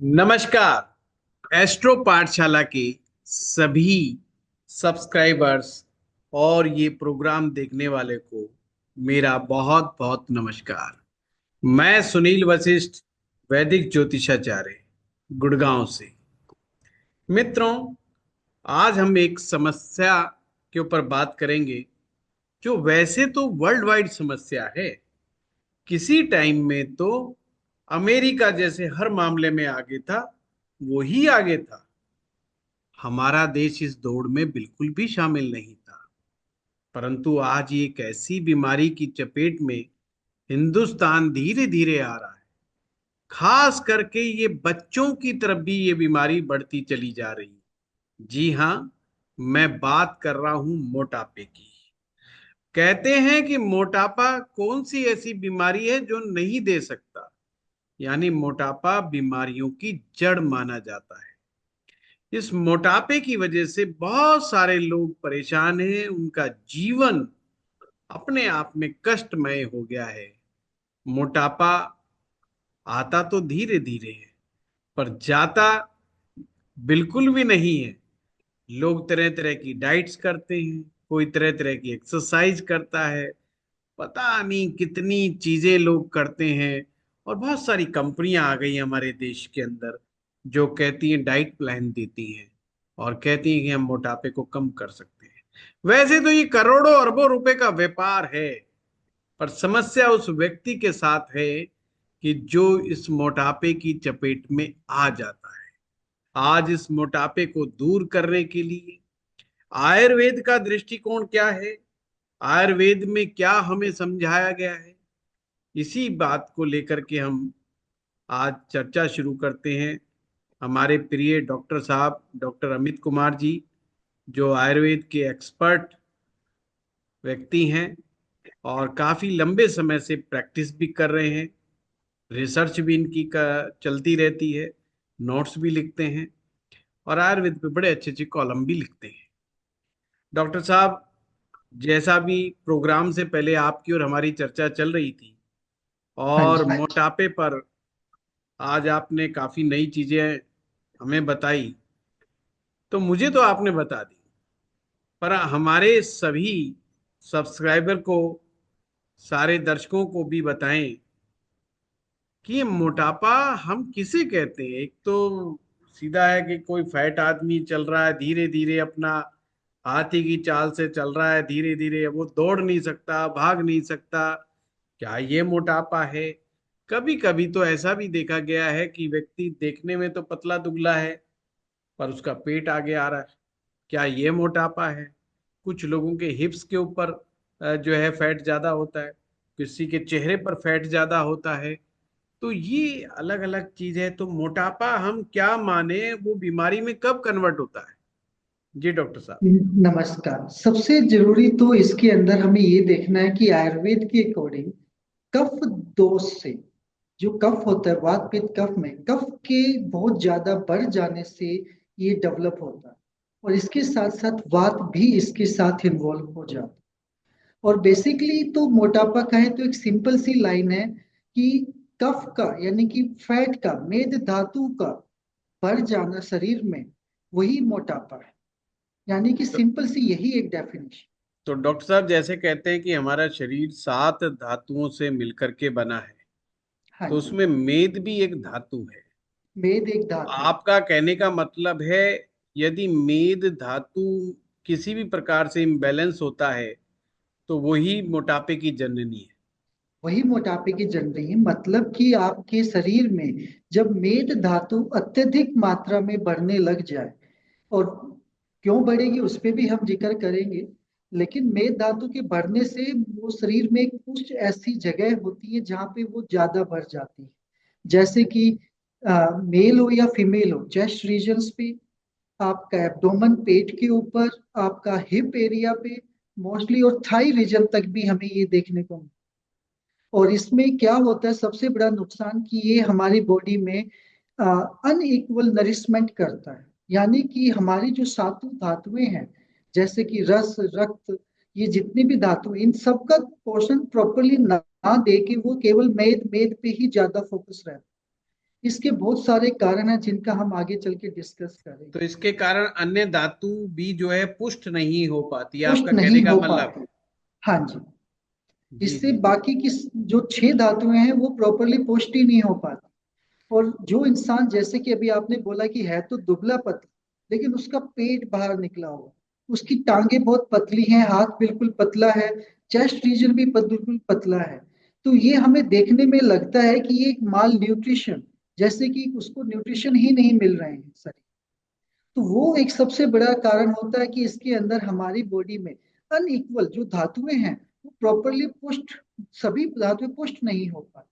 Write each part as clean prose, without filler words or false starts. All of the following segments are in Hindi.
नमस्कार। एस्ट्रो पाठशाला के सभी सब्सक्राइबर्स और ये प्रोग्राम देखने वाले को मेरा बहुत बहुत नमस्कार। मैं सुनील वशिष्ठ, वैदिक ज्योतिषाचार्य, गुड़गांव से। मित्रों, आज हम एक समस्या के ऊपर बात करेंगे जो वैसे तो वर्ल्ड वाइड समस्या है। किसी टाइम में तो अमेरिका जैसे हर मामले में आगे था, वो ही आगे था। हमारा देश इस दौड़ में बिल्कुल भी शामिल नहीं था। परंतु आज ये एक ऐसी बीमारी की चपेट में हिंदुस्तान धीरे धीरे आ रहा है। खास करके ये बच्चों की तरफ भी ये बीमारी बढ़ती चली जा रही है। जी हाँ, मैं बात कर रहा हूं मोटापे की। कहते हैं कि मोटापा कौन सी ऐसी बीमारी है जो नहीं दे सकता, यानी मोटापा बीमारियों की जड़ माना जाता है। इस मोटापे की वजह से बहुत सारे लोग परेशान हैं। उनका जीवन अपने आप में कष्टमय हो गया है। मोटापा आता तो धीरे धीरे है, पर जाता बिल्कुल भी नहीं है। लोग तरह तरह की डाइट्स करते हैं, कोई तरह तरह की एक्सरसाइज करता है, पता नहीं कितनी चीजें लोग करते हैं। और बहुत सारी कंपनियां आ गई हैं हमारे देश के अंदर, जो कहती हैं, डाइट प्लान देती हैं और कहती हैं कि हम मोटापे को कम कर सकते हैं। वैसे तो ये करोड़ों अरबों रुपए का व्यापार है, पर समस्या उस व्यक्ति के साथ है कि जो इस मोटापे की चपेट में आ जाता है। आज इस मोटापे को दूर करने के लिए आयुर्वेद का दृष्टिकोण क्या है, आयुर्वेद में क्या हमें समझाया गया है, इसी बात को लेकर के हम आज चर्चा शुरू करते हैं। हमारे प्रिय डॉक्टर साहब, डॉक्टर अमित कुमार जी, जो आयुर्वेद के एक्सपर्ट व्यक्ति हैं और काफी लंबे समय से प्रैक्टिस भी कर रहे हैं। रिसर्च भी इनकी का चलती रहती है, नोट्स भी लिखते हैं और आयुर्वेद पे बड़े अच्छे अच्छे कॉलम भी लिखते हैं। डॉक्टर साहब, जैसा भी प्रोग्राम से पहले आपकी और हमारी चर्चा चल रही थी, हाँ और जी। मोटापे पर आज आपने काफी नई चीजें हमें बताई, तो मुझे तो आपने बता दी, पर हमारे सभी सब्सक्राइबर को, सारे दर्शकों को भी बताएं कि ये मोटापा हम किसे कहते हैं। एक तो सीधा है कि कोई फैट आदमी चल रहा है, धीरे धीरे अपना हाथी की चाल से चल रहा है, धीरे धीरे वो दौड़ नहीं सकता, भाग नहीं सकता, क्या ये मोटापा है? कभी कभी तो ऐसा भी देखा गया है कि व्यक्ति देखने में तो पतला दुबला है, पर उसका पेट आगे आ रहा है, क्या ये मोटापा है? कुछ लोगों के हिप्स के ऊपर जो है फैट ज्यादा होता है, किसी के चेहरे पर फैट ज्यादा होता है। तो ये अलग अलग चीज है। तो मोटापा हम क्या माने, वो बीमारी में कब कन्वर्ट होता है? जी डॉक्टर साहब। नमस्कार। सबसे जरूरी तो इसके अंदर हमें ये देखना है कि आयुर्वेद के अकॉर्डिंग कफ दोष से जो कफ होता है, वात पित्त कफ में कफ के बहुत ज्यादा बढ़ जाने से ये डेवलप होता है। और इसके साथ साथ वात भी इसके साथ इन्वॉल्व हो जाता है। और बेसिकली तो मोटापा का है तो एक सिंपल सी लाइन है कि कफ का यानी कि फैट का, मेद धातु का बढ़ जाना शरीर में, वही मोटापा है। यानी कि तो, सिंपल सी यही एक डेफिनेशन। तो डॉक्टर साहब, जैसे कहते हैं कि हमारा शरीर 7 धातुओं से मिलकर के बना है, हाँ तो जी। उसमें मेद भी एक धातु है। वेद एक तो धातु। आपका कहने का मतलब है, यदि मेद धातु किसी भी प्रकार से इम्बैलेंस होता है, तो वही मोटापे की जननी है। वही मोटापे की जननी है। मतलब कि आपके शरीर में जब मेद धातु अत्यधिक मात्रा में बढ़ने लग जाए, और क्यों बढ़ेगी उस पे भी हम जिक्र करेंगे, लेकिन मेद धातु के बढ़ने से वो शरीर में कुछ ऐसी जगह होती है जहाँ पे वो ज्यादा बढ़ जाती है। जैसे कि मेल हो या फीमेल हो, चेस्ट रीजन्स पे, आपका एब्डोमेन पेट के ऊपर, आपका हिप एरिया पे मोस्टली, और थाई रीजन तक भी हमें ये देखने को मिलता है। और इसमें क्या होता है सबसे बड़ा नुकसान कि ये हमारी बॉडी में अनइक्वल नरिशमेंट करता है। यानी कि हमारी जो सातों धातुएं हैं, जैसे कि रस, रक्त, ये जितनी भी धातु, इन सब का पोषण प्रॉपरली ना दे के वो केवल मेद मेद पे ही ज्यादा फोकस रहता है। इसके बहुत सारे कारण हैं जिनका हम आगे चल के डिस्कस करेंगे। तो इसके कारण अन्य धातु भी जो है पुष्ट नहीं हो पाती है, पुष्ट आपका नहीं कहने का हो मतलब। पाते। हाँ जी। जी इससे जी जी। बाकी की जो 6 धातुएं हैं वो प्रॉपरली पुष्ट ही नहीं हो पाती। और जो इंसान, जैसे कि अभी आपने बोला कि है तो दुबला पतला, लेकिन उसका पेट बाहर निकला हुआ, उसकी टांगे बहुत पतली हैं, हाथ बिल्कुल पतला है, चेस्ट रीजन भी बिल्कुल पतला है, तो ये हमें देखने में लगता है कि ये एक माल न्यूट्रिशन, जैसे कि उसको न्यूट्रिशन ही नहीं मिल रहे हैं सर। तो वो एक सबसे बड़ा कारण होता है कि इसके अंदर हमारी बॉडी में अनइक्वल जो धातुएं हैं वो प्रॉपरली पुष्ट, सभी धातुएं पुष्ट नहीं हो पाती।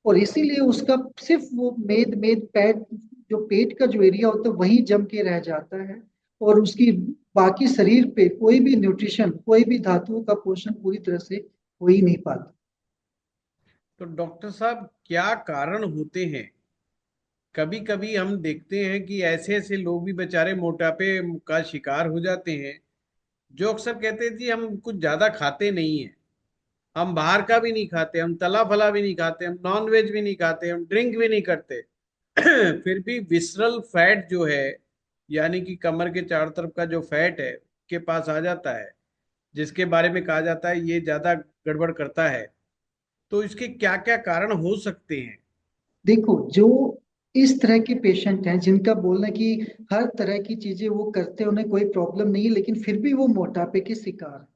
और इसीलिए उसका सिर्फ वो मेद मेद पेट, जो पेट का जो एरिया होता है वही जम के रह जाता है। और उसकी बाकी शरीर पे कोई भी न्यूट्रिशन, कोई भी धातुओं का पोषण पूरी तरह से हो ही नहीं पाता। तो डॉक्टर साहब क्या कारण होते हैं? कभी कभी हम देखते हैं कि ऐसे ऐसे लोग भी बेचारे मोटापे का शिकार हो जाते हैं, जो अक्सर कहते हैं जी हम कुछ ज्यादा खाते नहीं है, हम बाहर का भी नहीं खाते, हम तला फला भी नहीं खाते, हम नॉन वेज भी नहीं खाते, हम ड्रिंक भी नहीं करते, फिर भी विसरल फैट जो है, यानी कि कमर के चारों तरफ का जो फैट है के पास आ जाता है, जिसके बारे में कहा जाता है ये ज्यादा गड़बड़ करता है। तो इसके क्या क्या कारण हो सकते हैं? देखो, जो इस तरह के पेशेंट हैं जिनका बोलना कि हर तरह की चीजें वो करते हैं, उन्हें कोई प्रॉब्लम नहीं है, लेकिन फिर भी वो मोटापे के शिकार हैं।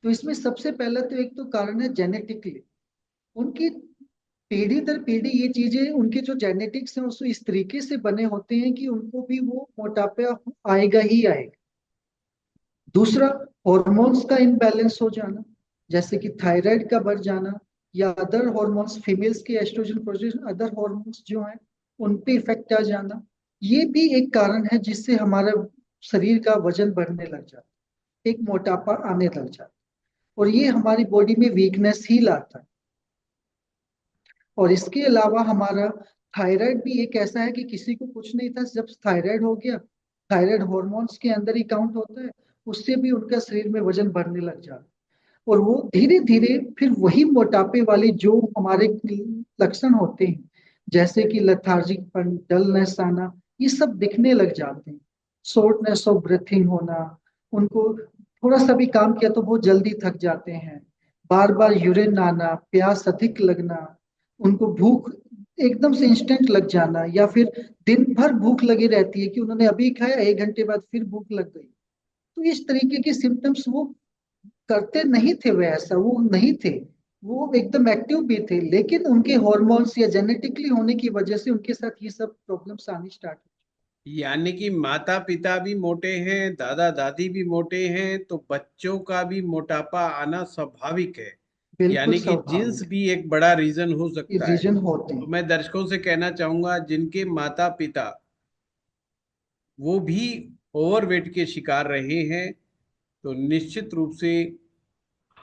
तो इसमें सबसे पहला तो एक तो कारण है जेनेटिकली। उनकी पीढ़ी दर पीढ़ी ये चीजें, उनके जो जेनेटिक्स हैं उस इस तरीके से बने होते हैं कि उनको भी वो मोटापा आएगा ही आएगा। दूसरा, हॉर्मोन्स का इनबैलेंस हो जाना, जैसे कि थायराइड का बढ़ जाना, या अदर हॉर्मोन्स, फीमेल्स के एस्ट्रोजन प्रोजेस्टेरोन, अदर हॉर्मोन्स जो हैं उन पे इफेक्ट आ जाना, ये भी एक कारण है जिससे हमारा शरीर का वजन बढ़ने लग जाता है, एक मोटापा आने लग जाता है। और ये हमारी बॉडी में वीकनेस ही लाता है। और इसके अलावा हमारा थायराइड भी एक ऐसा है कि किसी को कुछ नहीं था, जब थायराइड हो गया, थायराइड हॉर्मोन्स के अंदर ही काउंट होता है, उससे भी उनका शरीर में वजन बढ़ने लग जाता है। और वो धीरे धीरे फिर वही मोटापे वाले जो हमारे लक्षण होते हैं, जैसे कि लथार्जिक, डलनेस आना, ये सब दिखने लग जाते हैं। शॉर्टनेस ऑफ ब्रीथिंग होना, उनको थोड़ा सा भी काम किया तो वो जल्दी थक जाते हैं, बार बार यूरिन आना, प्यास अधिक लगना, उनको भूख एकदम से इंस्टेंट लग जाना, या फिर दिन भर भूख लगी रहती है कि उन्होंने अभी खाया 1 घंटे बाद फिर भूख लग गई। तो इस तरीके के सिम्टम्स वो करते नहीं थे, वे ऐसा वो नहीं थे, वो एकदम एक्टिव भी थे, लेकिन उनके हॉर्मोन्स या जेनेटिकली होने की वजह से उनके साथ ये सब प्रॉब्लम्स आनी स्टार्ट हुई। यानी कि माता पिता भी मोटे हैं, दादा दादी भी मोटे हैं, तो बच्चों का भी मोटापा आना स्वाभाविक है। बिल्कुल यानी कि जीन्स स्वाभाविक भी एक बड़ा रीजन हो सकता है। रीजन होते तो हैं। मैं दर्शकों से कहना चाहूंगा जिनके माता पिता वो भी ओवरवेट के शिकार रहे हैं, तो निश्चित रूप से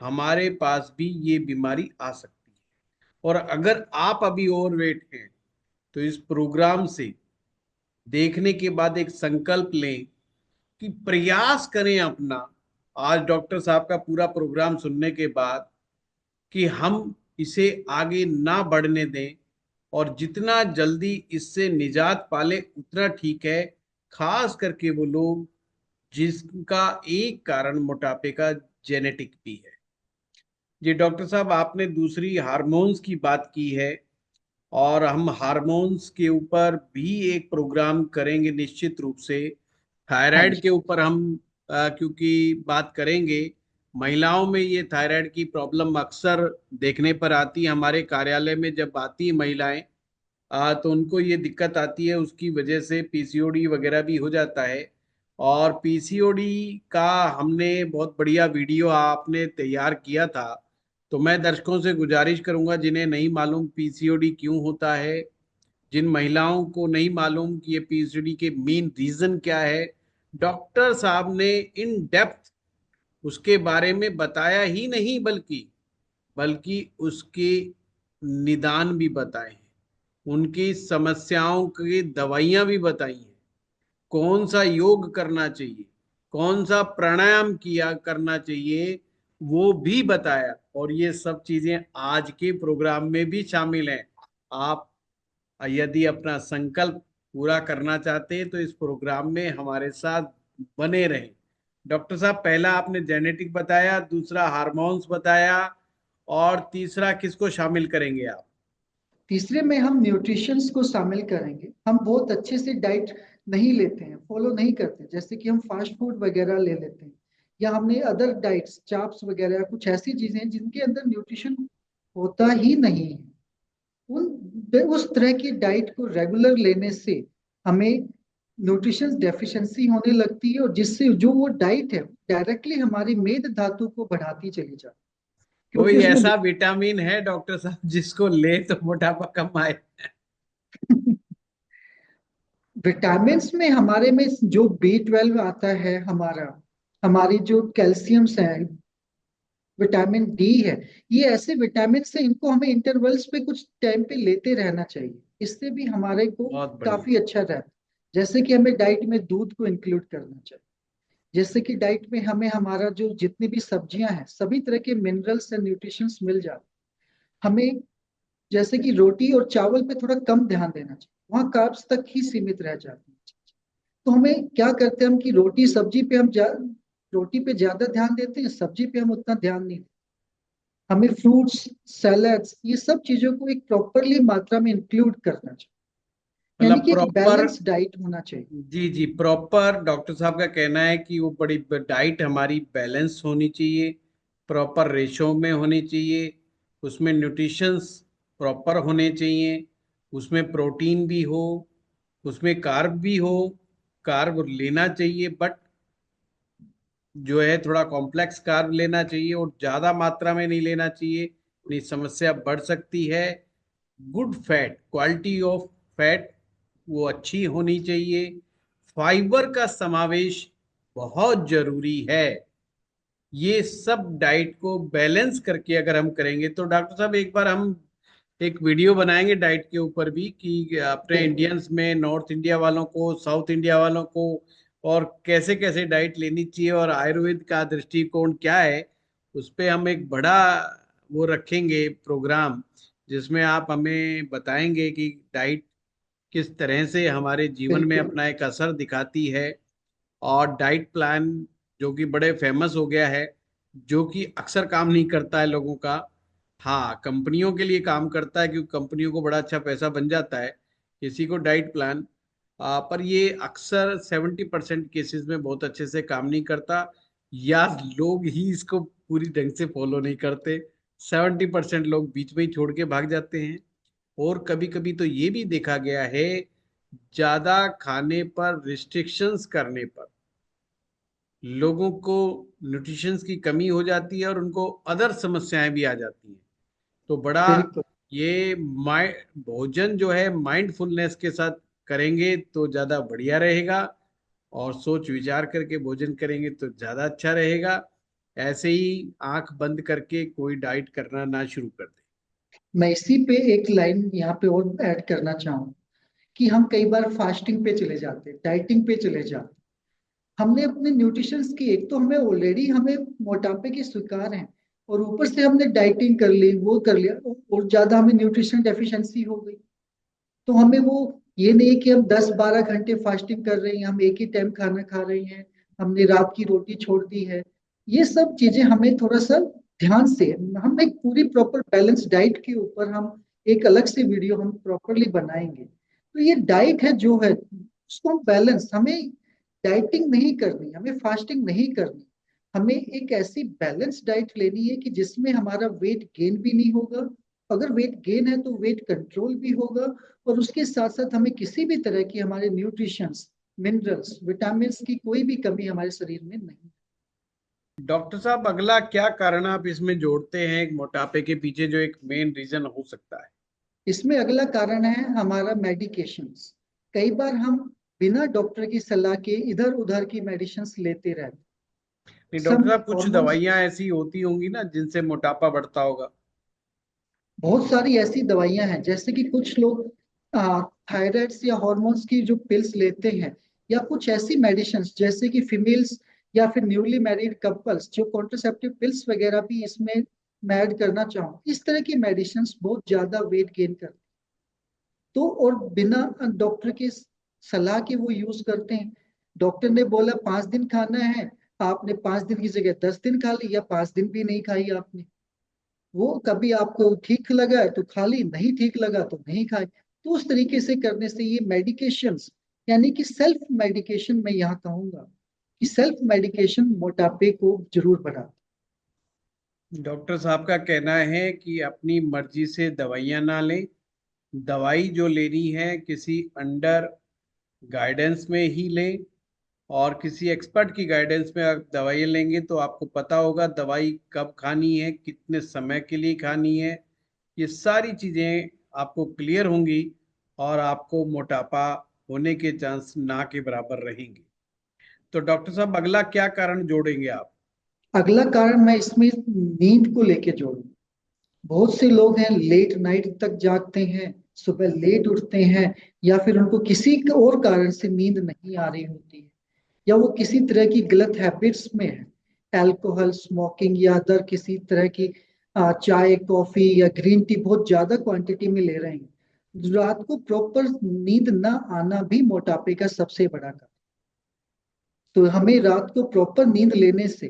हमारे पास भी ये बीमारी आ सकती है। और अगर आप अभी ओवरवेट हैं, तो इस प्रोग्राम से देखने के बाद एक संकल्प लें कि प्रयास करें अपना, आज डॉक्टर साहब का पूरा प्रोग्राम सुनने के बाद, कि हम इसे आगे ना बढ़ने दें, और जितना जल्दी इससे निजात पाले उतना ठीक है। खास करके वो लोग जिसका एक कारण मोटापे का जेनेटिक भी है। जी डॉक्टर साहब, आपने दूसरी हार्मोन्स की बात की है, और हम हार्मोन्स के ऊपर भी एक प्रोग्राम करेंगे निश्चित रूप से। हाँ थायराइड जी। के ऊपर हम क्योंकि बात करेंगे, महिलाओं में ये थायराइड की प्रॉब्लम अक्सर देखने पर आती है। हमारे कार्यालय में जब आती है महिलाएं, तो उनको ये दिक्कत आती है, उसकी वजह से पीसीओडी वगैरह भी हो जाता है। और पीसीओडी का हमने बहुत बढ़िया वीडियो आपने तैयार किया था, तो मैं दर्शकों से गुजारिश करूंगा जिन्हें नहीं मालूम पीसीओडी क्यों होता है, जिन महिलाओं को नहीं मालूम कि ये पीसीओडी के मेन रीजन क्या है, डॉक्टर साहब ने इन डेप्थ उसके बारे में बताया ही नहीं, बल्कि बल्कि उसके निदान भी बताए हैं, उनकी समस्याओं की दवाइयां भी बताई हैं, कौन सा योग करना चाहिए, कौन सा प्राणायाम किया करना चाहिए, वो भी बताया। और ये सब चीजें आज के प्रोग्राम में भी शामिल हैं। आप यदि अपना संकल्प पूरा करना चाहते हैं तो इस प्रोग्राम में हमारे साथ बने रहें। डॉक्टर साहब, पहला आपने जेनेटिक बताया, दूसरा हार्मोन्स बताया, और तीसरा किसको शामिल करेंगे आप? तीसरे में हम न्यूट्रिशंस को शामिल करेंगे। हम बहुत अच्छे से डाइट नहीं लेते हैं, फॉलो नहीं करते, जैसे कि हम फास्ट फूड वगैरह ले लेते हैं, या हमने अदर डाइट्स चाप्स वगैरह कुछ ऐसी चीजें हैं जिनके अंदर न्यूट्रिशन होता ही नहीं है। उस तरह की डाइट को रेगुलर लेने से हमें न्यूट्रिशन डेफिशिएंसी होने लगती है, और जिससे जो वो डाइट है डायरेक्टली हमारी मेद धातु को बढ़ाती चली जाती है, क्योंकि कोई उसमें ऐसा विटामिन है डॉक्टर साहब जिसको ले तो मोटापा कम आए? विटामिन्स में हमारे में जो B12 आता है, हमारा हमारी जो कैल्शियम्स है, विटामिन डी है, ये ऐसे विटामिन है, इनको हमें इंटरवल्स पे कुछ टाइम पे लेते रहना चाहिए। इससे भी हमारे को बहुत बढ़िया। काफी अच्छा रहता है। जैसे कि हमें डाइट में दूध को इंक्लूड करना चाहिए। जैसे कि डाइट में हमें हमारा जो जितनी भी सब्जियां हैं सभी तरह के मिनरल्स एंड न्यूट्रिशंस मिल जाते हैं। हमें जैसे कि रोटी और चावल पे थोड़ा कम ध्यान देना चाहिए, वहाँ कार्ब्स तक ही सीमित रह जाते हैं। तो हमें क्या करते हैं हम कि रोटी सब्जी पे रोटी पे ज्यादा ध्यान देते हैं, सब्जी पे हम उतना ध्यान नहीं देते। हमें फ्रूट्स, सैलड्स, ये सब चीजों को एक प्रॉपरली मात्रा में इंक्लूड करना चाहिए, यानी मतलब कि एक प्रॉपर। बैलेंस डाइट होना चाहिए। जी जी, प्रॉपर डॉक्टर साहब का कहना है कि वो बड़ी डाइट हमारी बैलेंस होनी चाहिए, प्रॉपर रेशो में होनी चाहिए, उसमें न्यूट्रिशंस प्रॉपर होने चाहिए, उसमें प्रोटीन भी हो, उसमें कार्ब भी हो। कार्ब लेना चाहिए, बट जो है थोड़ा कॉम्प्लेक्स कार्ब लेना चाहिए और ज्यादा मात्रा में नहीं लेना चाहिए, नहीं समस्या बढ़ सकती है। Good fat, quality of fat वो अच्छी होनी चाहिए। फाइबर का समावेश बहुत जरूरी है। ये सब डाइट को बैलेंस करके अगर हम करेंगे तो डॉक्टर साहब, एक बार हम एक वीडियो बनाएंगे डाइट के ऊपर भी कि अपने बिल्कुल। इंडियंस में नॉर्थ इंडिया वालों को, साउथ इंडिया वालों को, और कैसे कैसे डाइट लेनी चाहिए और आयुर्वेद का दृष्टिकोण क्या है, उस पे हम एक बड़ा वो रखेंगे प्रोग्राम, जिसमें आप हमें बताएंगे कि डाइट किस तरह से हमारे जीवन में बिल्कुल। अपना एक असर दिखाती है। और डाइट प्लान जो कि बड़े फेमस हो गया है, जो कि अक्सर काम नहीं करता है लोगों का। हाँ, कंपनियों के लिए काम करता है क्योंकि कंपनियों को बड़ा अच्छा पैसा बन जाता है किसी को डाइट प्लान। पर ये अक्सर 70% केसेस में बहुत अच्छे से काम नहीं करता, या लोग ही इसको पूरी ढंग से फॉलो नहीं करते। 70% लोग बीच में ही छोड़ के भाग जाते हैं। और कभी कभी तो ये भी देखा गया है, ज्यादा खाने पर, रिस्ट्रिक्शंस करने पर लोगों को न्यूट्रिशंस की कमी हो जाती है और उनको अदर समस्याएं भी आ जाती हैं। तो बड़ा बिल्कुल। ये भोजन जो है माइंडफुलनेस के साथ करेंगे तो ज्यादा बढ़िया रहेगा, और सोच विचार करके भोजन करेंगे तो ज्यादा अच्छा रहेगा। ऐसे ही आंख बंद करके कोई डाइट करना ना शुरू कर दे। मैं इसी पे एक लाइन यहाँ पे और ऐड करना चाहूँ कि हम कई बार फास्टिंग पे चले जाते हैं, डाइटिंग पे चले जाते हैं। हमने अपने न्यूट्रिशंस की, एक तो हमें ऑलरेडी हमें मोटापे के शिकार हैं, और ऊपर से हमने डाइटिंग कर ली, वो कर लिया, और ज्यादा हमें न्यूट्रिशन डेफिशिएंसी हो गई। तो हमें वो, ये नहीं है कि हम 10-12 घंटे फास्टिंग कर रहे हैं, हम एक ही टाइम खाना खा रहे हैं, हमने रात की रोटी छोड़ दी है। ये सब चीजें हमें थोड़ा सा ध्यान से, हम एक पूरी प्रॉपर बैलेंस डाइट के ऊपर हम एक अलग से वीडियो हम प्रॉपरली बनाएंगे। तो ये डाइट है जो है उसको हम बैलेंस, हमें डाइटिंग नहीं करनी, हमें फास्टिंग नहीं करनी, हमें एक ऐसी बैलेंस डाइट लेनी है कि जिसमें हमारा वेट गेन भी नहीं होगा, अगर वेट गेन है तो वेट कंट्रोल भी होगा, और उसके साथ साथ हमें किसी भी तरह की हमारे न्यूट्रिशंस, मिनरल्स, विटामिन की कोई भी कमी हमारे शरीर में नहीं। डॉक्टर साहब, अगला क्या कारण आप इसमें जोड़ते हैं एक मोटापे के पीछे जो एक मेन रीजन हो सकता है? इसमें अगला कारण है हमारा मेडिकेशंस। कई बार हम बिना डॉक्टर की सलाह के इधर उधर की मेडिसिन लेते रहते। नहीं डॉक्टर सम साहब, कुछ हॉर्मोन्स, दवाइयां ऐसी होती होंगी ना जिनसे मोटापा बढ़ता होगा? बहुत सारी ऐसी दवाइयां हैं, जैसे कि कुछ लोग थायराइड्स या हॉर्मोन्स की जो पिल्स लेते हैं, या कुछ ऐसी मेडिसिन जैसे कि फीमेल्स या फिर न्यूली मैरिड कपल्स जो कॉन्ट्रासेप्टिव पिल्स वगैरह भी इसमें मैं ऐड करना चाहूँ। इस तरह की मेडिसिन बहुत ज्यादा वेट गेन करती तो और बिना डॉक्टर की सलाह के वो यूज करते हैं। डॉक्टर ने बोला 5 दिन खाना है, आपने 5 दिन की जगह 10 दिन खा ली, या 5 दिन भी नहीं खाई आपने। वो कभी आपको ठीक लगा है तो खा ली, नहीं ठीक लगा तो नहीं खाई। तो उस तरीके से करने से ये मेडिकेशंस, यानी कि सेल्फ मेडिकेशन, मैं यहाँ कहूंगा कि सेल्फ मेडिकेशन मोटापे को जरूर बढ़ाता डॉक्टर साहब का कहना है कि अपनी मर्जी से दवाइयां ना लें। दवाई जो लेनी है किसी अंडर गाइडेंस में ही लें, और किसी एक्सपर्ट की गाइडेंस में आप दवाइयाँ लेंगे तो आपको पता होगा दवाई कब खानी है, कितने समय के लिए खानी है। ये सारी चीज़ें आपको क्लियर होंगी और आपको मोटापा होने के चांस ना के बराबर रहेंगे। तो डॉक्टर साहब अगला क्या कारण जोड़ेंगे आप? है। अगला कारण मैं इसमें नींद को लेके जोड़ूं। बहुत से लोग हैं लेट नाइट तक जागते हैं, सुबह लेट उठते हैं, या फिर उनको किसी और कारण से नींद नहीं आ रही होती है, या वो किसी तरह की गलत हैबिट्स में है, अल्कोहल, स्मोकिंग, या अदर किसी तरह की चाय, कॉफी या ग्रीन टी बहुत ज्यादा क्वांटिटी में ले रहे हैं। रात को प्रॉपर नींद ना आना भी मोटापे का सबसे बड़ा कारण। तो हमें रात को प्रॉपर नींद लेने से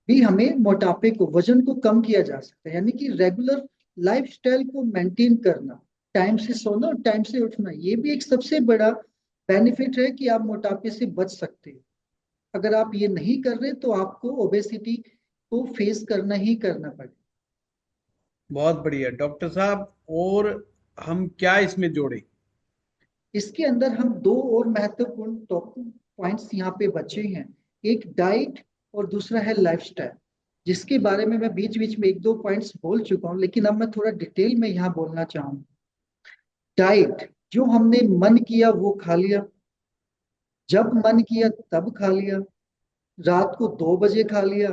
भी हमें मोटापे को, वजन को कम किया जा सकता है। यानी कि रेगुलर लाइफस्टाइल को मेंटेन करना, टाइम से सोना और टाइम से उठना, ये भी एक सबसे बड़ा बेनिफिट है कि आप मोटापे से बच सकते हो। अगर आप ये नहीं कर रहे तो आपको ओबेसिटी को फेस करना ही करना पड़े। बहुत बढ़िया डॉक्टर साहब। और हम क्या इसमें जोड़ें? इसके अंदर हम दो और महत्वपूर्ण टॉप पॉइंट्स यहाँ पे बचे हैं। एक डाइट और दूसरा है लाइफस्टाइल, जिसके बारे में मैं बीच बीच में एक दो पॉइंट्स बोल चुका हूँ, लेकिन अब मैं थोड़ा डिटेल में यहाँ बोलना चाहूँ। डाइट, जो हमने मन किया वो खा लिया, जब मन किया तब खा लिया, रात को 2 बजे खा लिया,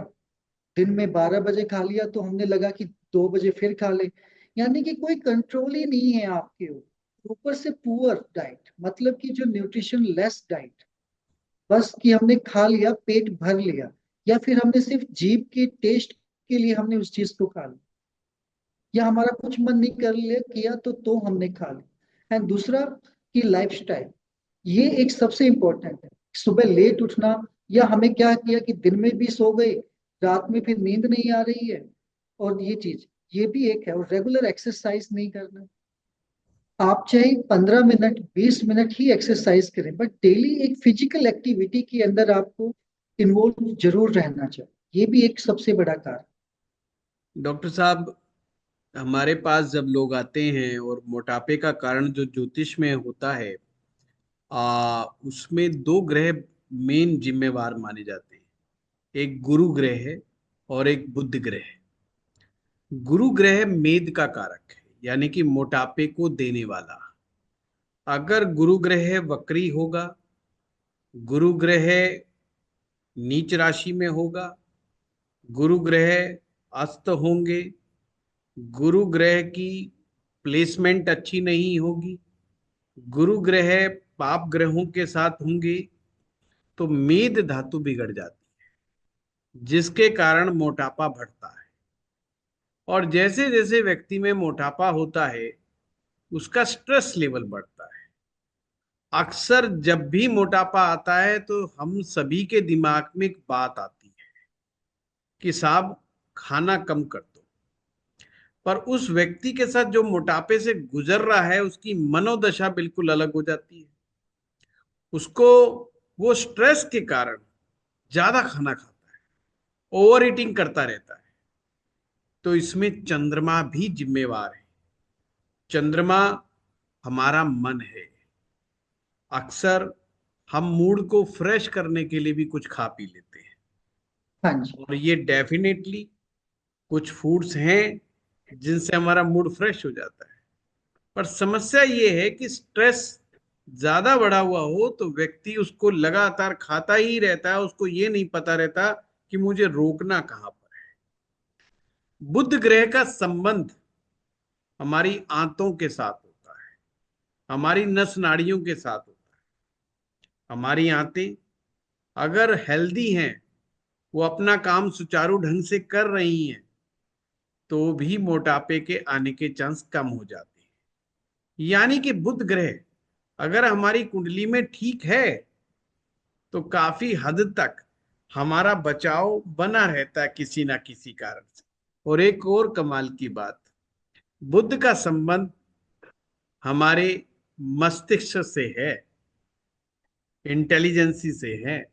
दिन में 12 बजे खा लिया, तो हमने लगा कि 2 बजे फिर खा ले। यानी कि कोई कंट्रोल ही नहीं है आपके ऊपर। ऊपर से पुअर डाइट, मतलब कि जो न्यूट्रिशन लेस डाइट, बस कि हमने खा लिया, पेट भर लिया, या फिर हमने सिर्फ जीभ के टेस्ट के लिए हमने उस चीज को खा लिया, या हमारा कुछ मन नहीं कर लिया किया तो हमने खा लिया। एंड दूसरा कि लाइफस्टाइल, ये एक सबसे इंपॉर्टेंट है। सुबह लेट उठना, या हमें क्या किया कि दिन में भी सो गए, रात में फिर नींद नहीं आ रही है, और ये चीज, ये भी एक है। और रेगुलर एक्सरसाइज नहीं करना। आप चाहे 15 मिनट 20 मिनट ही एक्सरसाइज करें, बट डेली एक फिजिकल एक्टिविटी के अंदर आपको इन्वॉल्व जरूर रहना चाहिए। ये भी एक सबसे बड़ा कारण। डॉक्टर साहब, हमारे पास जब लोग आते हैं और मोटापे का कारण जो ज्योतिष में होता है, उसमें दो ग्रह मेन जिम्मेवार माने जाते हैं। एक गुरु ग्रह है और एक बुध ग्रह है। गुरु ग्रह मेद का कारक है, यानी कि मोटापे को देने वाला। अगर गुरु ग्रह वक्री होगा, गुरु ग्रह नीच राशि में होगा, गुरु ग्रह अस्त होंगे, गुरु ग्रह की प्लेसमेंट अच्छी नहीं होगी, गुरु ग्रह पाप ग्रहों के साथ होंगे, तो मेद धातु बिगड़ जाती है, जिसके कारण मोटापा बढ़ता है। और जैसे जैसे व्यक्ति में मोटापा होता है, उसका स्ट्रेस लेवल बढ़ता है। अक्सर जब भी मोटापा आता है तो हम सभी के दिमाग में एक बात आती है कि साहब खाना कम कर दो। पर उस व्यक्ति के साथ जो मोटापे से गुजर रहा है, उसकी मनोदशा बिल्कुल अलग हो जाती है। उसको वो स्ट्रेस के कारण ज्यादा खाना खाता है, ओवर ईटिंग करता रहता है। तो इसमें चंद्रमा भी जिम्मेवार है। चंद्रमा हमारा मन है। अक्सर हम मूड को फ्रेश करने के लिए भी कुछ खा पी लेते हैं, हाँ जी। और ये डेफिनेटली कुछ फूड्स हैं जिनसे हमारा मूड फ्रेश हो जाता है। पर समस्या ये है कि स्ट्रेस ज्यादा बढ़ा हुआ हो तो व्यक्ति उसको लगातार खाता ही रहता है, उसको ये नहीं पता रहता कि मुझे रोकना कहाँ पर है। बुध ग्रह का संबंध हमारी आंतों के साथ होता है, हमारी नस नाड़ियों के साथ होता है। हमारी आंतें अगर हेल्दी हैं, वो अपना काम सुचारू ढंग से कर रही हैं, तो भी मोटापे के आने के चांस कम हो जाते हैं। यानी कि बुध ग्रह अगर हमारी कुंडली में ठीक है तो काफी हद तक हमारा बचाव बना रहता है किसी ना किसी कारण से। और एक और कमाल की बात, बुध का संबंध हमारे मस्तिष्क से है, इंटेलिजेंसी से है।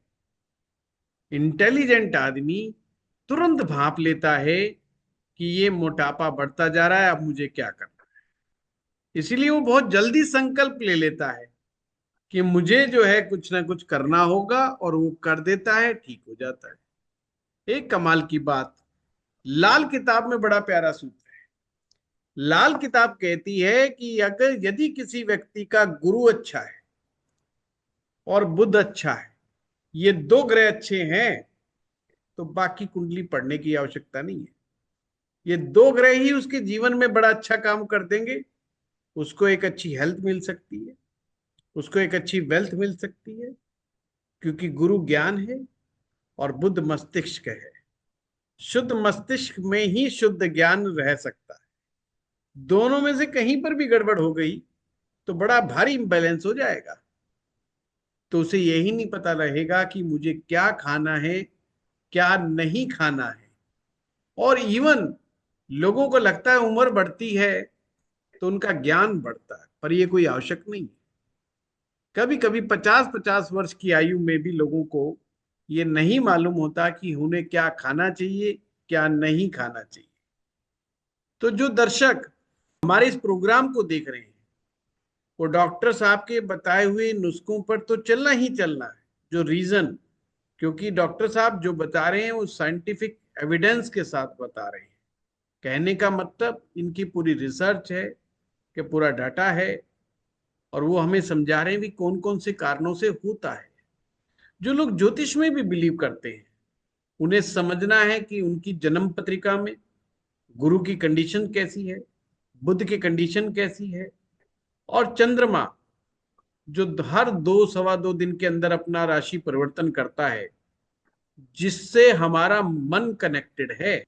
इंटेलिजेंट आदमी तुरंत भांप लेता है कि ये मोटापा बढ़ता जा रहा है, अब मुझे क्या करना है। इसीलिए वो बहुत जल्दी संकल्प ले लेता है कि मुझे जो है कुछ ना कुछ करना होगा, और वो कर देता है, ठीक हो जाता है। एक कमाल की बात, लाल किताब में बड़ा प्यारा सूत्र है। लाल किताब कहती है कि अगर यदि किसी व्यक्ति का गुरु अच्छा है और बुध अच्छा है, ये दो ग्रह अच्छे हैं, तो बाकी कुंडली पढ़ने की आवश्यकता नहीं है। ये दो ग्रह ही उसके जीवन में बड़ा अच्छा काम कर देंगे। उसको एक अच्छी हेल्थ मिल सकती है, उसको एक अच्छी वेल्थ मिल सकती है, क्योंकि गुरु ज्ञान है और बुध मस्तिष्क है। शुद्ध मस्तिष्क में ही शुद्ध ज्ञान रह सकता है। दोनों में से कहीं पर भी गड़बड़ हो गई तो बड़ा भारी इंबैलेंस हो जाएगा। तो उसे यही नहीं पता रहेगा कि मुझे क्या खाना है, क्या नहीं खाना है। और इवन लोगों को लगता है उम्र बढ़ती है तो उनका ज्ञान बढ़ता है, पर यह कोई आवश्यक नहीं है। कभी कभी 50-50 वर्ष की आयु में भी लोगों को ये नहीं मालूम होता कि उन्हें क्या खाना चाहिए, क्या नहीं खाना चाहिए। तो जो दर्शक हमारे इस प्रोग्राम को देख रहे हैं, वो डॉक्टर साहब के बताए हुए नुस्खों पर तो चलना ही चलना है। जो रीजन, क्योंकि डॉक्टर साहब जो बता रहे हैं वो साइंटिफिक एविडेंस के साथ बता रहे हैं। कहने का मतलब इनकी पूरी रिसर्च है, कि पूरा डाटा है, और वो हमें समझा रहे हैं भी कौन कौन से कारणों से होता है। जो लोग ज्योतिष में भी बिलीव करते हैं, उन्हें समझना है कि उनकी जन्म पत्रिका में गुरु की कंडीशन कैसी है, बुध की कंडीशन कैसी है, और चंद्रमा जो हर 2 सवा 2 दिन के अंदर अपना राशि परिवर्तन करता है, जिससे हमारा मन कनेक्टेड है,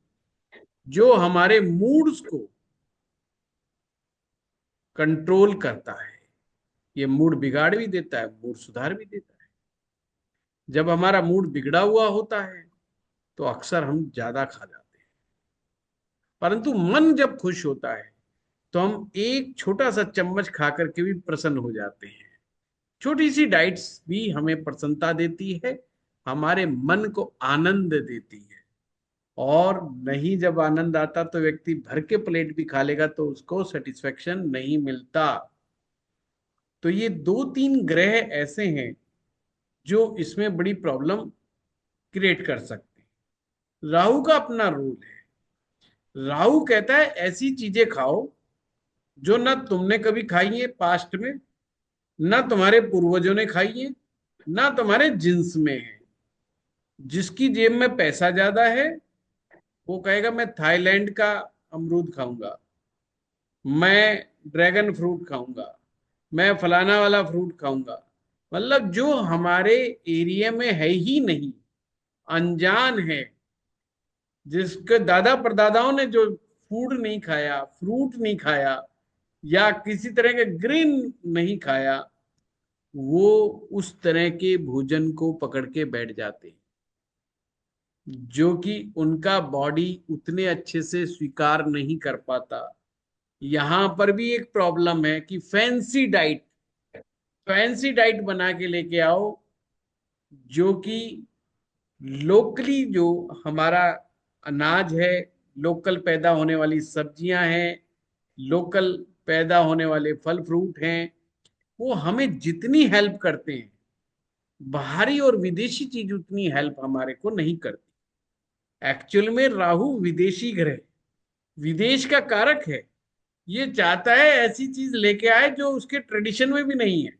जो हमारे मूड्स को कंट्रोल करता है। ये मूड बिगाड़ भी देता है, मूड सुधार भी देता है। जब हमारा मूड बिगड़ा हुआ होता है तो अक्सर हम ज्यादा खा जाते हैं, परंतु मन जब खुश होता है तो हम एक छोटा सा चम्मच खा करके भी प्रसन्न हो जाते हैं। छोटी सी डाइट्स भी हमें प्रसन्नता देती है, हमारे मन को आनंद देती है। और नहीं, जब आनंद आता तो व्यक्ति भर के प्लेट भी खा लेगा तो उसको सेटिस्फेक्शन नहीं मिलता। तो ये 2-3 ग्रह ऐसे हैं जो इसमें बड़ी प्रॉब्लम क्रिएट कर सकते हैं। राहु का अपना रूल है। राहु कहता है ऐसी चीजें खाओ जो ना तुमने कभी खाई है पास्ट में, ना तुम्हारे पूर्वजों ने खाई है, ना तुम्हारे जिन्स में है। जिसकी जेब में पैसा ज्यादा है वो कहेगा मैं थाईलैंड का अमरूद खाऊंगा, मैं ड्रैगन फ्रूट खाऊंगा, मैं फलाना वाला फ्रूट खाऊंगा। मतलब जो हमारे एरिया में है ही नहीं, अनजान है, जिसके दादा परदादाओं ने जो फूड नहीं खाया, फ्रूट नहीं खाया, या किसी तरह के ग्रीन नहीं खाया, वो उस तरह के भोजन को पकड़ के बैठ जाते हैं, जो कि उनका बॉडी उतने अच्छे से स्वीकार नहीं कर पाता। यहां पर भी एक प्रॉब्लम है कि फैंसी डाइट बना के लेके आओ, जो कि लोकली जो हमारा अनाज है, लोकल पैदा होने वाली सब्जियां हैं, लोकल पैदा होने वाले फल फ्रूट हैं, वो हमें जितनी हेल्प करते हैं, बाहरी और विदेशी चीज उतनी हेल्प हमारे को नहीं करती। एक्चुअल में राहु विदेशी ग्रह, विदेश का कारक है। ये चाहता है ऐसी चीज लेके आए जो उसके ट्रेडिशन में भी नहीं है।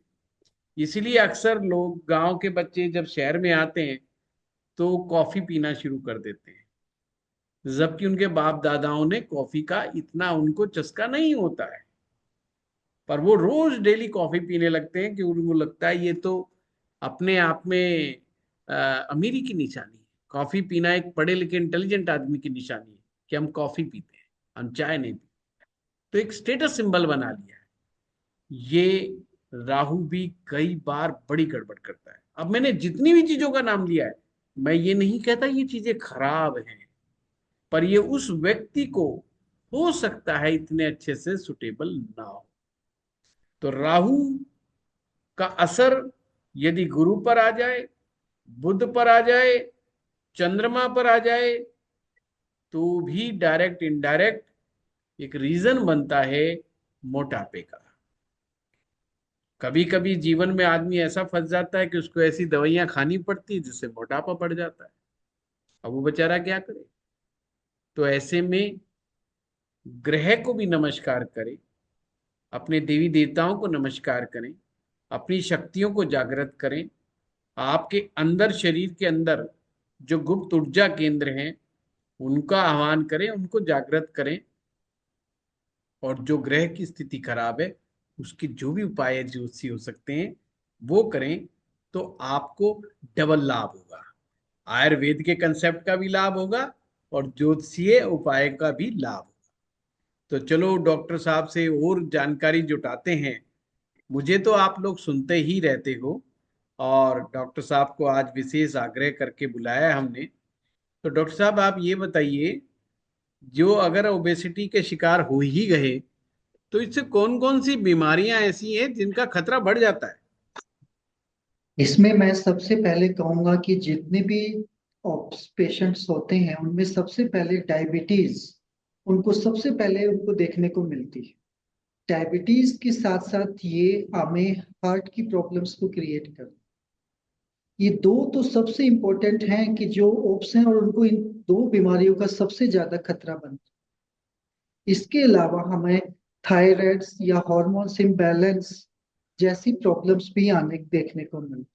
इसीलिए अक्सर लोग, गांव के बच्चे जब शहर में आते हैं तो कॉफी पीना शुरू कर देते हैं, जबकि उनके बाप दादाओं ने कॉफी का इतना उनको चस्का नहीं होता है, पर वो रोज डेली कॉफी पीने लगते हैं कि उनको लगता है ये तो अपने आप में अमीरी की निशानी है। कॉफी पीना एक पढ़े लिखे इंटेलिजेंट आदमी की निशानी है कि हम कॉफी पीते हैं, हम चाय नहीं पीते। तो एक स्टेटस सिंबल बना लिया है। ये राहु भी कई बार बड़ी गड़बड़ करता है। अब मैंने जितनी भी चीजों का नाम लिया है, मैं ये नहीं कहता ये चीजें खराब हैं, पर ये उस व्यक्ति को हो सकता है इतने अच्छे से सुटेबल ना हो। तो राहु का असर यदि गुरु पर आ जाए, बुध पर आ जाए, चंद्रमा पर आ जाए, तो भी डायरेक्ट इनडायरेक्ट एक रीजन बनता है मोटापे का। कभी कभी जीवन में आदमी ऐसा फंस जाता है कि उसको ऐसी दवाइयां खानी पड़ती है जिससे मोटापा बढ़ जाता है। अब वो बेचारा क्या करे? तो ऐसे में ग्रह को भी नमस्कार करें, अपने देवी देवताओं को नमस्कार करें, अपनी शक्तियों को जागृत करें, आपके अंदर शरीर के अंदर जो गुप्त ऊर्जा केंद्र हैं उनका आह्वान करें, उनको जागृत करें, और जो ग्रह की स्थिति खराब है उसके जो भी उपाय जो उससे हो सकते हैं वो करें, तो आपको डबल लाभ होगा। आयुर्वेद के कंसेप्ट का भी लाभ होगा और ज्योतिषीय उपाय का भी लाभ होगा। तो चलो डॉक्टर साहब से और जानकारी जुटाते हैं। मुझे तो आप लोग सुनते ही रहते हो, और डॉक्टर साहब को आज विशेष आग्रह करके बुलाया है हमने। तो डॉक्टर साहब आप ये बताइए, जो अगर ओबेसिटी के शिकार हो ही गए, तो इससे कौन कौन सी बीमारियां ऐसी हैं जिनका खतरा बढ़ जाता है? इसमें मैं सबसे पहले कहूंगा कि जितने भी पेशेंट्स होते हैं उनमें सबसे पहले डायबिटीज, उनको सबसे पहले उनको देखने को मिलती है। डायबिटीज के साथ साथ ये हमें हार्ट की प्रॉब्लम्स को क्रिएट कर, ये दो तो सबसे इम्पोर्टेंट हैं कि जो ओप्स हैं, और उनको इन दो बीमारियों का सबसे ज्यादा खतरा बनता है। इसके अलावा हमें थायराइड्स या हॉर्मोन्स इम्बैलेंस जैसी प्रॉब्लम्स भी आने देखने को मिलती है।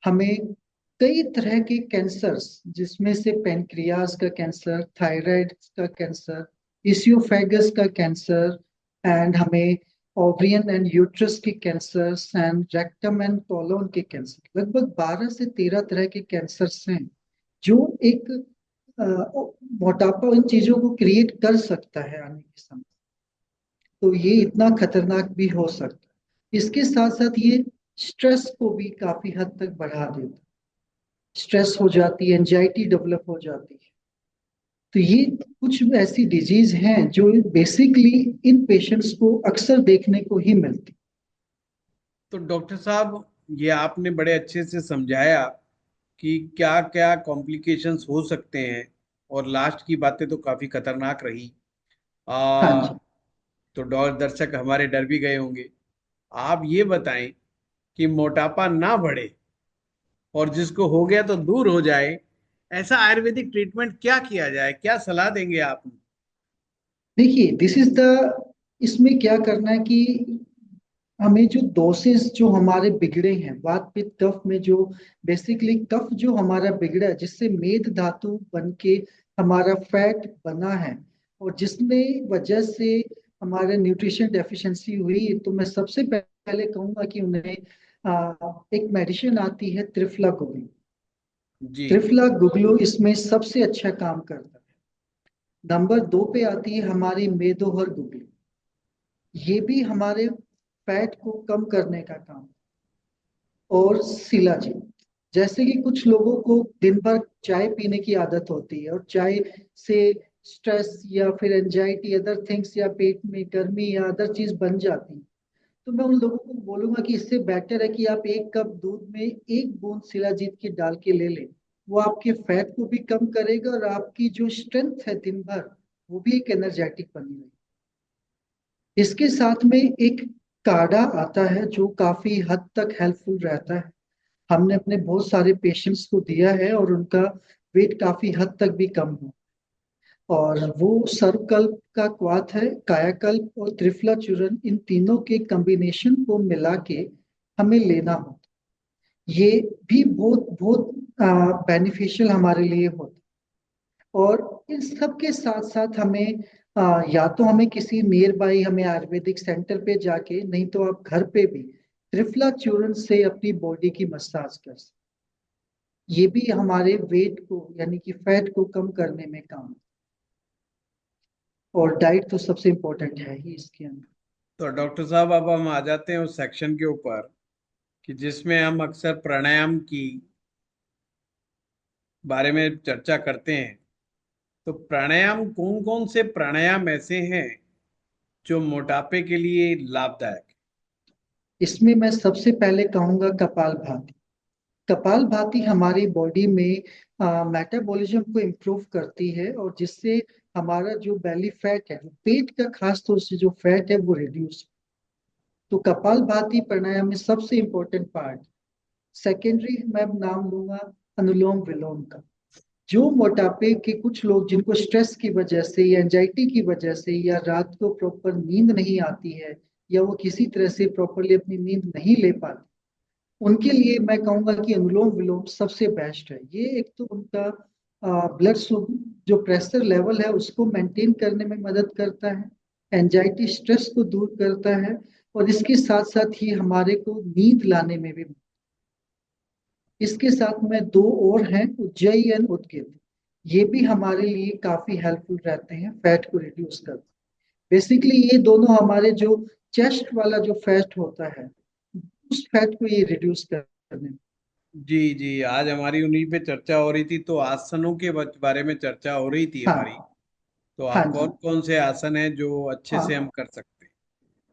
हमें कई तरह के कैंसर्स, जिसमें से पेनक्रियाज का कैंसर, थायराइड का कैंसर, इसियोफेगस का कैंसर, एंड हमें ओवरियन एंड यूट्रस के cancers and rectum and colon के कैंसर, लगभग 12 से 13 तरह के कैंसर्स हैं जो एक अ, मोटापा इन चीजों को क्रिएट कर सकता है आने के समय। तो ये इतना खतरनाक भी हो सकता है। इसके साथ साथ ये स्ट्रेस को भी काफी हद तक बढ़ा देता है। स्ट्रेस हो जाती है, एंजाइटी डेवलप हो जाती है। तो ये कुछ ऐसी डिजीज हैं जो बेसिकली इन पेशेंट्स को अक्सर देखने को ही मिलती। तो डॉक्टर साहब, ये आपने बड़े अच्छे से समझाया कि क्या क्या कॉम्प्लिकेशंस हो सकते हैं, और लास्ट की बातें तो काफी खतरनाक रही। हाँ आ, जी। तो दर्शक हमारे डर भी गए होंगे। आप ये बताएं कि मोटापा ना बढ़े और जिसको हो गया तो दूर हो जाए, ऐसा आयुर्वेदिक ट्रीटमेंट क्या किया जाए, क्या सलाह देंगे आप? देखिए, दिस इज द, इसमें क्या करना है कि हमें जो डोसेस जो हमारे बिगड़े हैं वात पित्त कफ में, जो बेसिकली कफ जो हमारा बिगड़ा है, जिससे मेद धातु बन के हमारा फैट बना है, और जिसमें वजह से हमारे न्यूट्रिशन डेफिशिएंसी हुई, तो मैं सबसे पहले कहूंगा कि उन्हें एक मेडिसिन आती है त्रिफला गुगली। जी। त्रिफला गुगलू इसमें सबसे अच्छा काम करता है। नंबर 2 पे आती है हमारी मेदोहर गुगली। ये भी हमारे फैट को कम करने का काम। और शिलाजीत, जैसे कि कुछ लोगों को दिन भर चाय पीने की आदत होती है, और चाय से स्ट्रेस या फिर एंजाइटी अदर थिंग्स, या पेट में गर्मी या अदर चीज बन जाती है। तो मैं उन लोगों को बोलूंगा कि इससे बेटर है कि आप 1 कप दूध में 1 बूंद शिलाजीत की डाल के ले लें। वो आपके फैट को भी कम करेगा, और आपकी जो स्ट्रेंथ है दिन भर, वो भी एक एनर्जेटिक बनी रहेगी। इसके साथ में एक काढ़ा आता है जो काफी हद तक हेल्पफुल रहता है। हमने अपने बहुत सारे पेशेंट्स को दिया है और उनका वेट काफी हद तक भी कम हो। और वो सर्वकल्प का क्वाथ है, कायाकल्प और त्रिफला चूर्ण, इन तीनों के कॉम्बिनेशन को मिला के हमें लेना होता है। ये भी बहुत बहुत बेनिफिशियल हमारे लिए होता है। और इन सब के साथ साथ हमें या तो हमें किसी नियर बाई हमें आयुर्वेदिक सेंटर पे जाके, नहीं तो आप घर पे भी त्रिफला चूर्ण से अपनी बॉडी की मसाज कर सकते। ये भी हमारे वेट को यानी कि फैट को कम करने में काम। और डाइट तो सबसे इम्पोर्टेंट है ही इसके अंदर। तो डॉक्टर साहब अब हम आ जाते हैं उस सेक्शन के ऊपर कि जिसमें हम अक्सर प्राणायाम की बारे में चर्चा करते हैं। तो प्राणायाम, कौन कौन से प्राणायाम ऐसे हैं जो मोटापे के लिए लाभदायक है? इसमें मैं सबसे पहले कहूंगा कपालभाति। कपालभाति हमारी बॉडी में मेटाबॉलिज्म को इम्प्रूव करती है, और जिससे हमारा जो बेली फैट है, जो पेट का खास तौर से जो फैट है, वो रिड्यूस। तो कपालभाति प्राणायाम में सबसे इम्पोर्टेंट पार्ट। सेकेंडरी मैं नाम लूंगा अनुलोम विलोम का। जो मोटापे के कुछ लोग जिनको स्ट्रेस की वजह से या एंजाइटी की वजह से या रात को प्रॉपर नींद नहीं आती है, या वो किसी तरह से प्रॉपरली अपनी नींद नहीं ले पाते, उनके लिए मैं कहूंगा कि अनुलोम विलोम सबसे बेस्ट है। ये एक तो उनका ब्लड जो प्रेशर लेवल है उसको मेंटेन करने में मदद करता है, एंजाइटी स्ट्रेस को दूर करता है, और इसके साथ साथ ही हमारे को नींद लाने में भी। इसके साथ में दो और हैं, उज्जयन उदगित। ये भी हमारे लिए काफी हेल्पफुल रहते हैं फैट को रिड्यूस करने। बेसिकली ये दोनों हमारे जो चेस्ट वाला जो फैट होता है, उस फैट को ये रिड्यूस करने में। जी जी, आज हमारी उन्हीं पे चर्चा हो रही थी, तो आसनों के बारे में चर्चा हो रही थी हमारी। हाँ। तो हाँ आप जी। कौन कौन से आसन हैं जो अच्छे से हम हाँ। कर सकते हैं?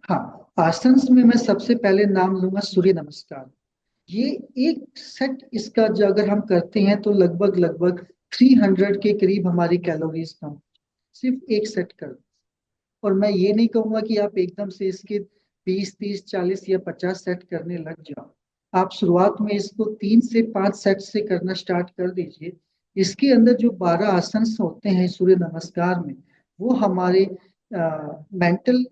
हाँ, आसन में मैं सबसे पहले नाम लूंगा सूर्य नमस्कार। ये एक सेट इसका जो अगर हम करते हैं तो लगभग लगभग 300 के करीब हमारी कैलोरीज कम, सिर्फ एक सेट कर। और मैं ये नहीं कहूंगा कि आप एकदम से इसके 20 30 40 या 50 सेट करने लग जाओ। आप शुरुआत में इसको 3 से 5 सेट से करना स्टार्ट कर दीजिए। इसके अंदर जो 12 आसन होते हैं सूर्य नमस्कार में, वो हमारे मेंटल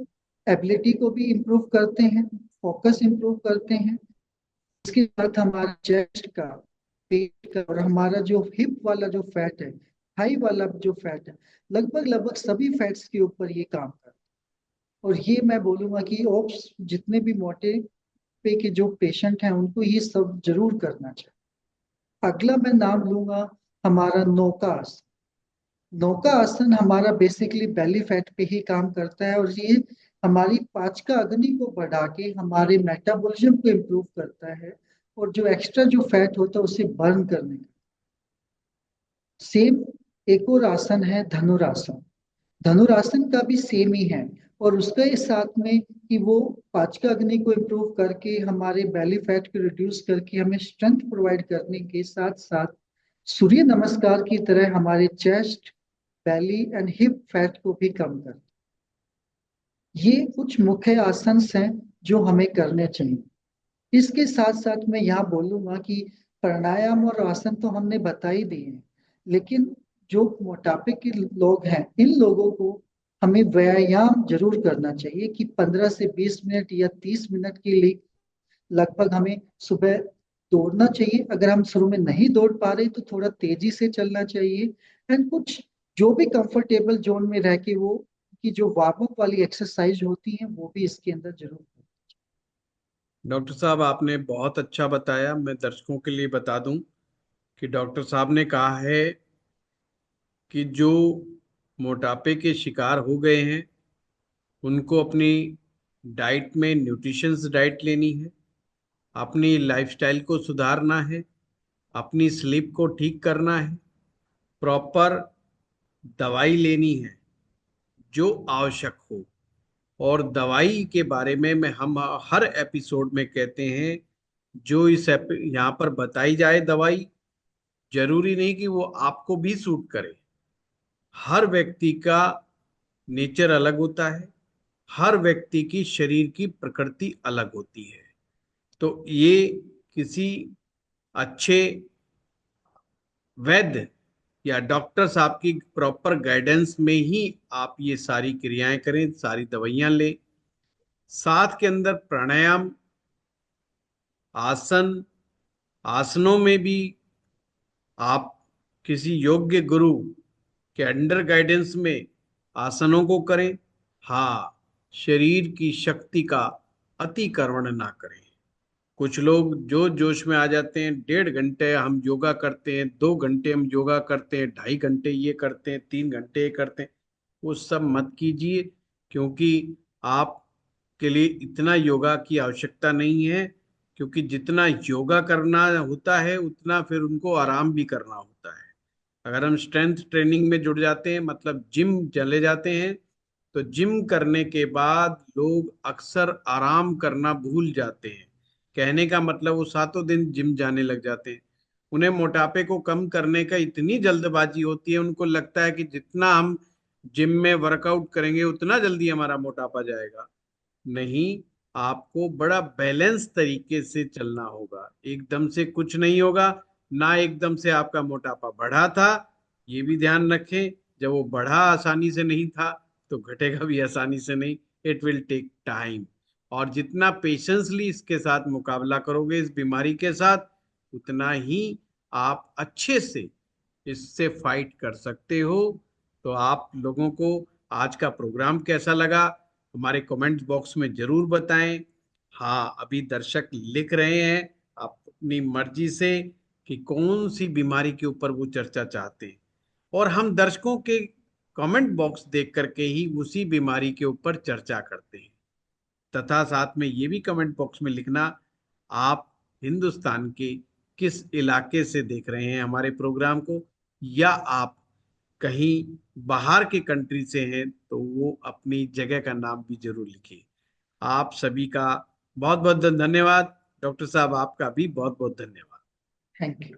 एबिलिटी को भी इम्प्रूव करते हैं, फोकस इम्प्रूव करते हैं। इसके साथ हमारा चेस्ट का, पेट का, और हमारा जो हिप वाला जो फैट है, थाई वाला जो फैट है, लगभग लगभग सभी फैट्स के ऊपर ये काम करता है। और ये मैं बोलूंगा कि ओप्स जितने भी मोटे पे के जो पेशेंट हैं उनको ये सब जरूर करना चाहिए। अगला मैं नाम लूंगा हमारा नौका आसन। नौका आसन हमारा बेसिकली बेली फैट पे ही काम करता है, और ये हमारी पाचका अग्नि को बढ़ा के हमारे मेटाबॉलिज्म को इम्प्रूव करता है, और जो एक्स्ट्रा जो फैट होता है उसे बर्न करने का। सेम एक और आसन है धनुरासन। धनुरासन का भी सेम ही है, और उसका इस साथ में कि वो पाचका अग्नि को इम्प्रूव करके हमारे बेली फैट को रिड्यूस करके हमें स्ट्रेंथ प्रोवाइड करने के साथ साथ सूर्य नमस्कार की तरह हमारे chest, belly and hip fat को भी कम कर। ये कुछ मुख्य आसन हैं जो हमें करने चाहिए। इसके साथ साथ मैं यहाँ बोलूंगा कि प्राणायाम और आसन तो हमने बता ही दिए हैं, लेकिन जो मोटापे के लोग हैं, इन लोगों को हमें व्यायाम जरूर करना चाहिए कि 15 से 20 मिनट या 30 मिनट के लिए लगभग हमें सुबह दौड़ना चाहिए। अगर हम शुरू में नहीं दौड़ पा रहे तो थोड़ा तेजी से चलना चाहिए, एंड कुछ जो भी कंफर्टेबल जोन में रह के वो की जो वार्म अप वाली एक्सरसाइज होती है वो भी इसके अंदर जरूर। डॉक्टर साहब, आपने बहुत अच्छा बताया। मैं दर्शकों के लिए बता दूं कि डॉक्टर साहब ने कहा है कि जो मोटापे के शिकार हो गए हैं उनको अपनी डाइट में न्यूट्रिशंस डाइट लेनी है, अपनी लाइफस्टाइल को सुधारना है, अपनी स्लीप को ठीक करना है, प्रॉपर दवाई लेनी है जो आवश्यक हो। और दवाई के बारे में हम हर एपिसोड में कहते हैं, जो यहाँ पर बताई जाए दवाई, जरूरी नहीं कि वो आपको भी सूट करे। हर व्यक्ति का नेचर अलग होता है, हर व्यक्ति की शरीर की प्रकृति अलग होती है। तो ये किसी अच्छे वैद्य या डॉक्टर साहब की प्रॉपर गाइडेंस में ही आप ये सारी क्रियाएं करें, सारी दवाइयां लें। साथ के अंदर प्राणायाम, आसन, आसनों में भी आप किसी योग्य गुरु के अंडर गाइडेंस में आसनों को करें। हाँ, शरीर की शक्ति का अतिक्रमण ना करें। कुछ लोग जो जोश में आ जाते हैं, 1.5 घंटे हम योगा करते हैं, 2 घंटे हम योगा करते हैं, 2.5 घंटे ये करते हैं, 3 घंटे ये करते हैं। वो सब मत कीजिए, क्योंकि आप के लिए इतना योगा की आवश्यकता नहीं है, क्योंकि जितना योगा करना होता है उतना फिर उनको आराम भी करना होता है। अगर हम स्ट्रेंथ ट्रेनिंग में जुड़ जाते हैं, मतलब जिम चले जाते हैं, तो जिम करने के बाद लोग अक्सर आराम करना भूल जाते हैं। कहने का मतलब वो सातों दिन जिम जाने लग जाते हैं। उन्हें मोटापे को कम करने का इतनी जल्दबाजी होती है, उनको लगता है कि जितना हम जिम में वर्कआउट करेंगे उतना जल्दी हमारा मोटापा जाएगा। नहीं, आपको बड़ा बैलेंस तरीके से चलना होगा। एकदम से कुछ नहीं होगा, ना एकदम से आपका मोटापा बढ़ा था, ये भी ध्यान रखें। जब वो बढ़ा आसानी से नहीं था, तो घटेगा भी आसानी से नहीं। It will take time. और जितना पेशेंसली इसके साथ मुकाबला करोगे इस बीमारी के साथ, उतना ही आप अच्छे से इससे फाइट कर सकते हो। तो आप लोगों को आज का प्रोग्राम कैसा लगा, हमारे कमेंट बॉक्स में जरूर बताएं। हाँ, अभी दर्शक लिख रहे हैं अपनी मर्जी से कि कौन सी बीमारी के ऊपर वो चर्चा चाहते हैं, और हम दर्शकों के कमेंट बॉक्स देख करके ही उसी बीमारी के ऊपर चर्चा करते हैं। तथा साथ में ये भी कमेंट बॉक्स में लिखना, आप हिंदुस्तान के किस इलाके से देख रहे हैं हमारे प्रोग्राम को, या आप कहीं बाहर के कंट्री से हैं तो वो अपनी जगह का नाम भी जरूर लिखिए। आप सभी का बहुत बहुत धन्यवाद। डॉक्टर साहब, आपका भी बहुत बहुत धन्यवाद। Thank you.